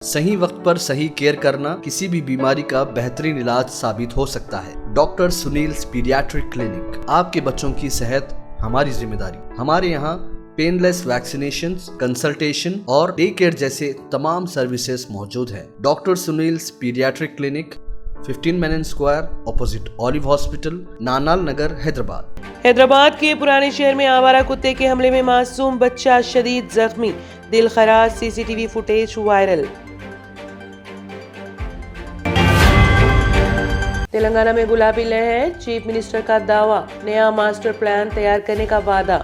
सही वक्त पर सही केयर करना किसी भी बीमारी का बेहतरीन इलाज साबित हो सकता है। डॉक्टर सुनील पीडियाट्रिक क्लिनिक, आपके बच्चों की सेहत हमारी जिम्मेदारी। हमारे यहाँ पेनलेस वैक्सीनेशन, कंसल्टेशन और डे केयर जैसे तमाम सर्विसेज मौजूद हैं। Doctor Sunil paediatric clinic, 15 Menon square, opposite olive hospital, Nanal Nagar, Hyderabad. Hyderabad के पुराने शहर में आवारा कुत्ते के हमले में मासूम बच्चा शदीद जख्मी, दिल खराज, सीसीटीवी फुटेज वायरल। तेलंगाना में गुलाबी लहर, चीफ मिनिस्टर का दावा, नया मास्टर प्लान तैयार करने का वादा।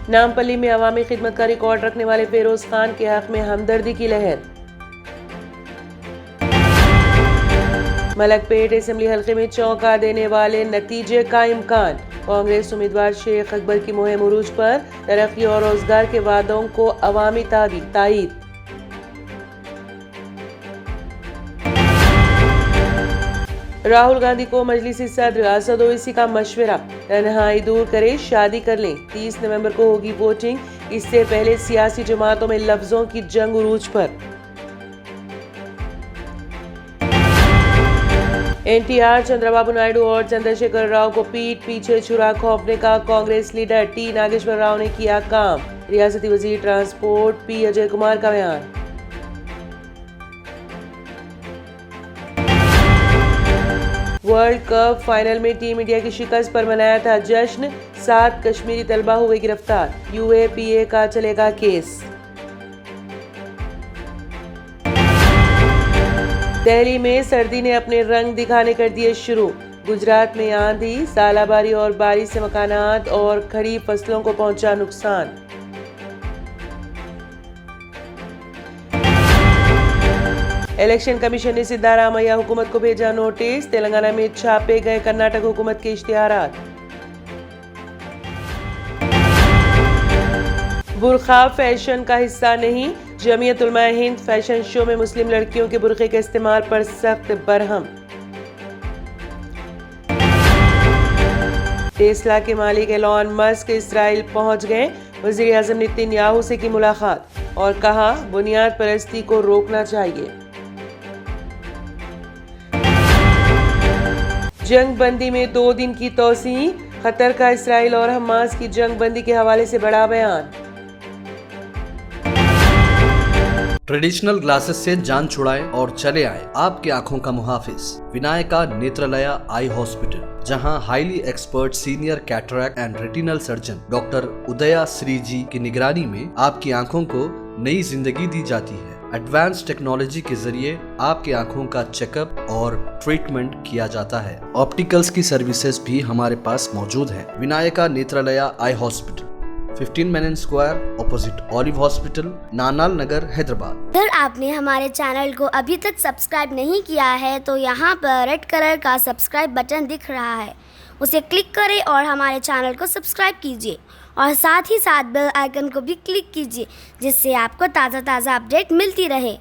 नामपल्ली में अवामी खिदमत का रिकॉर्ड रखने वाले फेरोज खान के हक में हमदर्दी की लहर। मलकपेट असेंबली हल्के में चौंका देने वाले नतीजे का इम्कान, कांग्रेस उम्मीदवार शेख अकबर की मुहिम उरूज पर, तरक्की और रोजगार के वादों को अवामी तायीद। राहुल गांधी को मजलिसी सदर असद ओवैसी का मशवरा, तन्हाई दूर करे, शादी कर लें, 30 नवंबर को होगी वोटिंग। इससे पहले सियासी जमातों में लफ्जों की जंग उरूज पर। एनटीआर, चंद्रबाबू नायडू और चंद्रशेखर राव को पीठ पीछे छुरा खोपने का कांग्रेस लीडर टी नागेश्वर राव ने किया काम, रियासती वजीर ट्रांसपोर्ट पी अजय कुमार का बयान। वर्ल्ड कप फाइनल में टीम इंडिया की शिकस्त पर मनाया था जश्न, 7 कश्मीरी तलबा हुए गिरफ्तार, यूएपीए का चलेगा केस। दिल्ली में सर्दी ने अपने रंग दिखाने कर दिए शुरू, गुजरात में आंधी, सालाबारी और बारिश से मकानात और खड़ी फसलों को पहुंचा नुकसान। इलेक्शन कमीशन ने सिद्धारामैया हुकूमत को भेजा नोटिस, तेलंगाना में छापे गए कर्नाटक हुकूमत के इश्तिहारात। बुर्खा फैशन का हिस्सा नहीं, जमीयत उलमा हिंद फैशन शो में मुस्लिम लड़कियों के बुर्खे के इस्तेमाल पर सख्त बरहम। टेस्ला के मालिक एलॉन मस्क इसराइल पहुंच गए, वजीर आजम नेतन्याहू से की मुलाकात और कहा बुनियाद परस्ती को रोकना चाहिए। जंग बंदी में 2 दिन की तोसी, खतर का इसराइल और हमास की जंग बंदी के हवाले से बड़ा बयान। ट्रेडिशनल ग्लासेस से जान छुड़ाएं और चले आए आपकी आंखों का मुहाफिज, विनायका नेत्रालया आई हॉस्पिटल, जहां highly expert senior cataract and retinal surgeon doctor उदया श्री जी की निगरानी में आपकी आंखों को नई जिंदगी दी जाती है। एडवांस टेक्नोलॉजी के जरिए आपकी आंखों का चेकअप और ट्रीटमेंट किया जाता है। ऑप्टिकल्स की सर्विसेज भी हमारे पास मौजूद है। Vinayaka Netralaya eye hospital, 15 Menon square, opposite olive hospital, Nanal Nagar, Hyderabad. अगर आपने हमारे चैनल को अभी तक सब्सक्राइब नहीं किया है तो यहाँ पर रेड कलर का सब्सक्राइब बटन दिख रहा है, उसे क्लिक करें और हमारे चैनल को सब्सक्राइब कीजिए और साथ ही साथ बेल आइकन को भी क्लिक कीजिए, जिससे आपको ताज़ा अपडेट मिलती रहे।